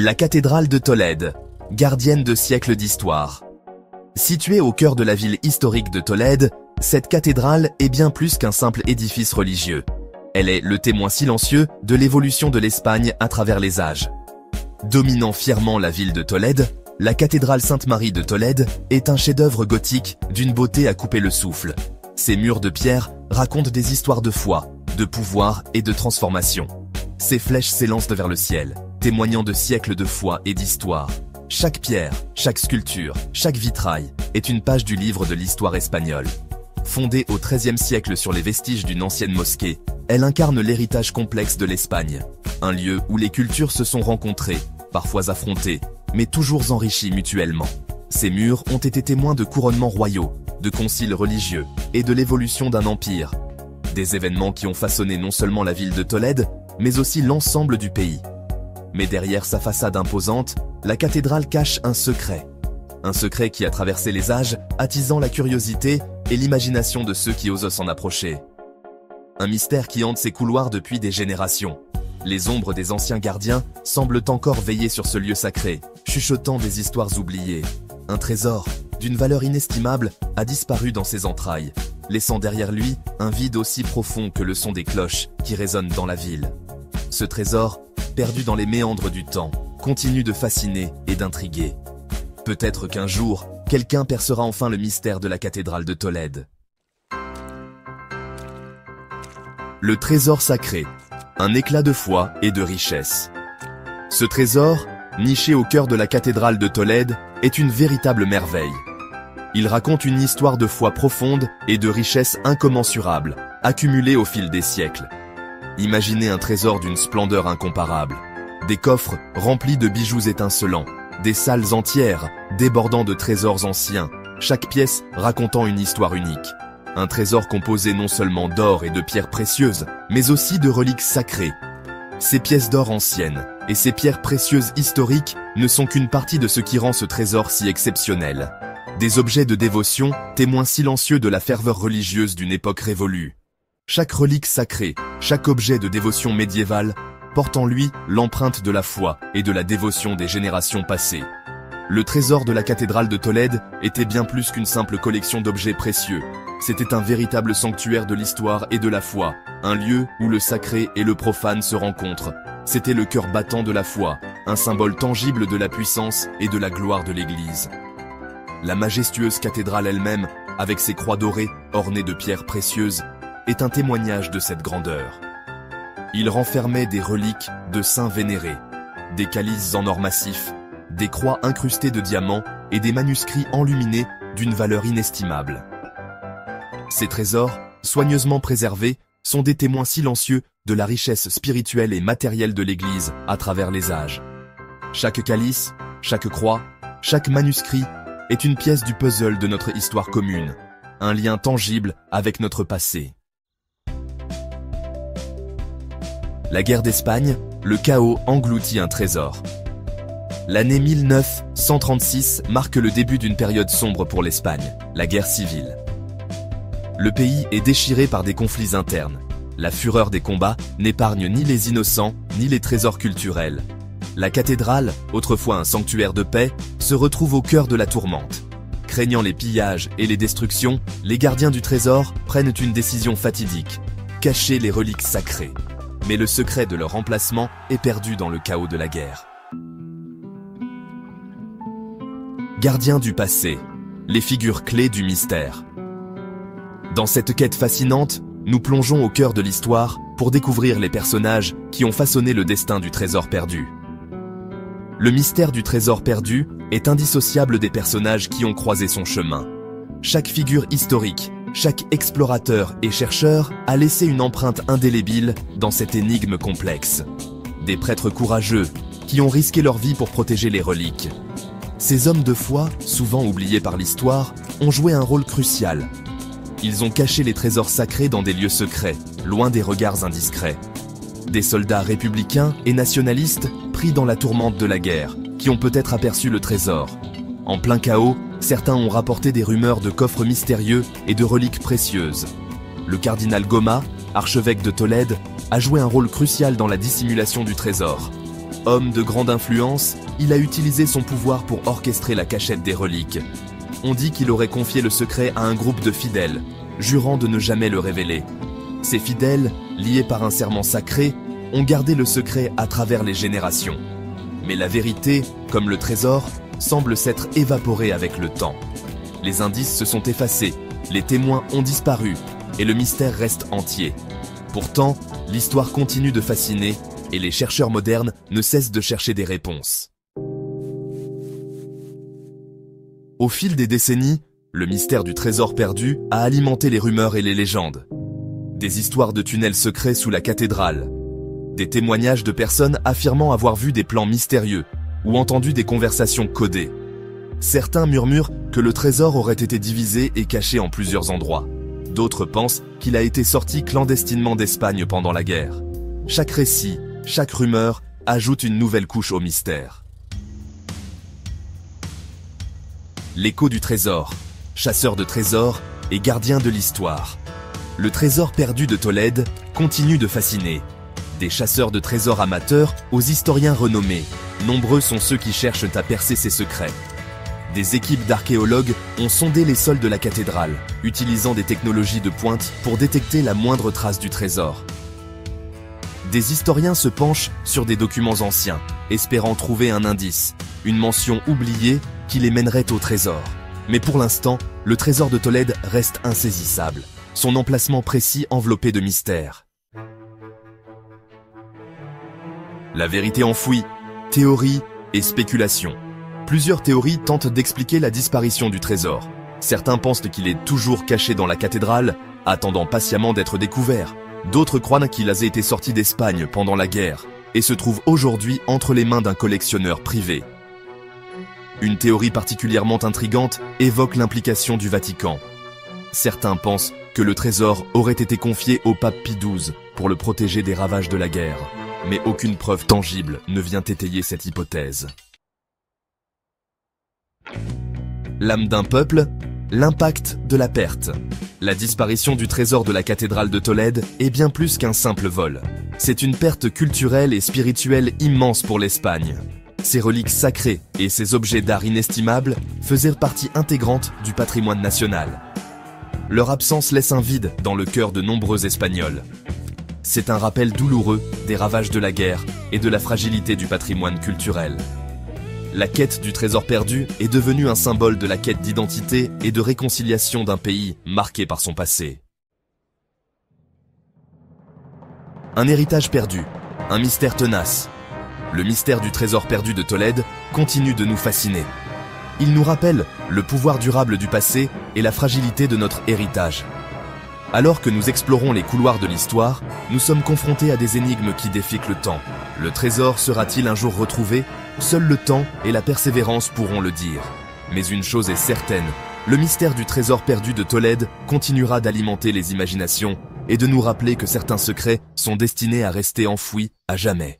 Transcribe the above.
La cathédrale de Tolède, gardienne de siècles d'histoire. Située au cœur de la ville historique de Tolède, cette cathédrale est bien plus qu'un simple édifice religieux. Elle est le témoin silencieux de l'évolution de l'Espagne à travers les âges. Dominant fièrement la ville de Tolède, la cathédrale Sainte-Marie de Tolède est un chef-d'œuvre gothique d'une beauté à couper le souffle. Ses murs de pierre racontent des histoires de foi, de pouvoir et de transformation. Ses flèches s'élancent vers le ciel, témoignant de siècles de foi et d'histoire. Chaque pierre, chaque sculpture, chaque vitrail est une page du livre de l'histoire espagnole. Fondée au XIIIe siècle sur les vestiges d'une ancienne mosquée, elle incarne l'héritage complexe de l'Espagne. Un lieu où les cultures se sont rencontrées, parfois affrontées, mais toujours enrichies mutuellement. Ces murs ont été témoins de couronnements royaux, de conciles religieux et de l'évolution d'un empire. Des événements qui ont façonné non seulement la ville de Tolède, mais aussi l'ensemble du pays. Mais derrière sa façade imposante, la cathédrale cache un secret. Un secret qui a traversé les âges, attisant la curiosité et l'imagination de ceux qui osent s'en approcher. Un mystère qui hante ses couloirs depuis des générations. Les ombres des anciens gardiens semblent encore veiller sur ce lieu sacré, chuchotant des histoires oubliées. Un trésor, d'une valeur inestimable, a disparu dans ses entrailles, laissant derrière lui un vide aussi profond que le son des cloches qui résonnent dans la ville. Ce trésor, perdu dans les méandres du temps, continue de fasciner et d'intriguer. Peut-être qu'un jour, quelqu'un percera enfin le mystère de la cathédrale de Tolède. Le trésor sacré, un éclat de foi et de richesse. Ce trésor, niché au cœur de la cathédrale de Tolède, est une véritable merveille. Il raconte une histoire de foi profonde et de richesse incommensurable, accumulée au fil des siècles. Imaginez un trésor d'une splendeur incomparable. Des coffres remplis de bijoux étincelants, des salles entières débordant de trésors anciens, chaque pièce racontant une histoire unique. Un trésor composé non seulement d'or et de pierres précieuses, mais aussi de reliques sacrées. Ces pièces d'or anciennes et ces pierres précieuses historiques ne sont qu'une partie de ce qui rend ce trésor si exceptionnel. Des objets de dévotion, témoins silencieux de la ferveur religieuse d'une époque révolue. Chaque relique sacrée, chaque objet de dévotion médiévale, porte en lui l'empreinte de la foi et de la dévotion des générations passées. Le trésor de la cathédrale de Tolède était bien plus qu'une simple collection d'objets précieux. C'était un véritable sanctuaire de l'histoire et de la foi, un lieu où le sacré et le profane se rencontrent. C'était le cœur battant de la foi, un symbole tangible de la puissance et de la gloire de l'Église. La majestueuse cathédrale elle-même, avec ses croix dorées ornées de pierres précieuses, est un témoignage de cette grandeur. Il renfermait des reliques de saints vénérés, des calices en or massif, des croix incrustées de diamants et des manuscrits enluminés d'une valeur inestimable. Ces trésors, soigneusement préservés, sont des témoins silencieux de la richesse spirituelle et matérielle de l'Église à travers les âges. Chaque calice, chaque croix, chaque manuscrit est une pièce du puzzle de notre histoire commune, un lien tangible avec notre passé. La guerre d'Espagne, le chaos engloutit un trésor. L'année 1936 marque le début d'une période sombre pour l'Espagne, la guerre civile. Le pays est déchiré par des conflits internes. La fureur des combats n'épargne ni les innocents, ni les trésors culturels. La cathédrale, autrefois un sanctuaire de paix, se retrouve au cœur de la tourmente. Craignant les pillages et les destructions, les gardiens du trésor prennent une décision fatidique, cacher les reliques sacrées. Mais le secret de leur emplacement est perdu dans le chaos de la guerre. Gardiens du passé, les figures clés du mystère. Dans cette quête fascinante, nous plongeons au cœur de l'histoire pour découvrir les personnages qui ont façonné le destin du trésor perdu. Le mystère du trésor perdu est indissociable des personnages qui ont croisé son chemin. Chaque figure historique, chaque explorateur et chercheur a laissé une empreinte indélébile dans cette énigme complexe. Des prêtres courageux qui ont risqué leur vie pour protéger les reliques. Ces hommes de foi, souvent oubliés par l'histoire, ont joué un rôle crucial. Ils ont caché les trésors sacrés dans des lieux secrets, loin des regards indiscrets. Des soldats républicains et nationalistes pris dans la tourmente de la guerre, qui ont peut-être aperçu le trésor. En plein chaos, certains ont rapporté des rumeurs de coffres mystérieux et de reliques précieuses. Le cardinal Goma, archevêque de Tolède, a joué un rôle crucial dans la dissimulation du trésor. Homme de grande influence, il a utilisé son pouvoir pour orchestrer la cachette des reliques. On dit qu'il aurait confié le secret à un groupe de fidèles, jurant de ne jamais le révéler. Ces fidèles, liés par un serment sacré, ont gardé le secret à travers les générations. Mais la vérité, comme le trésor, semble s'être évaporée avec le temps. Les indices se sont effacés, les témoins ont disparu, et le mystère reste entier. Pourtant, l'histoire continue de fasciner, et les chercheurs modernes ne cessent de chercher des réponses. Au fil des décennies, le mystère du trésor perdu a alimenté les rumeurs et les légendes. Des histoires de tunnels secrets sous la cathédrale, des témoignages de personnes affirmant avoir vu des plans mystérieux ou entendu des conversations codées. Certains murmurent que le trésor aurait été divisé et caché en plusieurs endroits. D'autres pensent qu'il a été sorti clandestinement d'Espagne pendant la guerre. Chaque récit, chaque rumeur ajoute une nouvelle couche au mystère. L'écho du trésor, chasseur de trésors et gardien de l'histoire. Le trésor perdu de Tolède continue de fasciner. Des chasseurs de trésors amateurs aux historiens renommés, nombreux sont ceux qui cherchent à percer ses secrets. Des équipes d'archéologues ont sondé les sols de la cathédrale, utilisant des technologies de pointe pour détecter la moindre trace du trésor. Des historiens se penchent sur des documents anciens, espérant trouver un indice, une mention oubliée qui les mènerait au trésor. Mais pour l'instant, le trésor de Tolède reste insaisissable, son emplacement précis enveloppé de mystère. La vérité enfouie, théories et spéculations. Plusieurs théories tentent d'expliquer la disparition du trésor. Certains pensent qu'il est toujours caché dans la cathédrale, attendant patiemment d'être découvert. D'autres croient qu'il a été sorti d'Espagne pendant la guerre et se trouve aujourd'hui entre les mains d'un collectionneur privé. Une théorie particulièrement intrigante évoque l'implication du Vatican. Certains pensent que le trésor aurait été confié au pape Pie XII pour le protéger des ravages de la guerre. Mais aucune preuve tangible ne vient étayer cette hypothèse. L'âme d'un peuple, l'impact de la perte. La disparition du trésor de la cathédrale de Tolède est bien plus qu'un simple vol. C'est une perte culturelle et spirituelle immense pour l'Espagne. Ces reliques sacrées et ces objets d'art inestimables faisaient partie intégrante du patrimoine national. Leur absence laisse un vide dans le cœur de nombreux Espagnols. C'est un rappel douloureux des ravages de la guerre et de la fragilité du patrimoine culturel. La quête du trésor perdu est devenue un symbole de la quête d'identité et de réconciliation d'un pays marqué par son passé. Un héritage perdu, un mystère tenace. Le mystère du trésor perdu de Tolède continue de nous fasciner. Il nous rappelle le pouvoir durable du passé et la fragilité de notre héritage. Alors que nous explorons les couloirs de l'histoire, nous sommes confrontés à des énigmes qui défient le temps. Le trésor sera-t-il un jour retrouvé ? Seul le temps et la persévérance pourront le dire. Mais une chose est certaine, le mystère du trésor perdu de Tolède continuera d'alimenter les imaginations et de nous rappeler que certains secrets sont destinés à rester enfouis à jamais.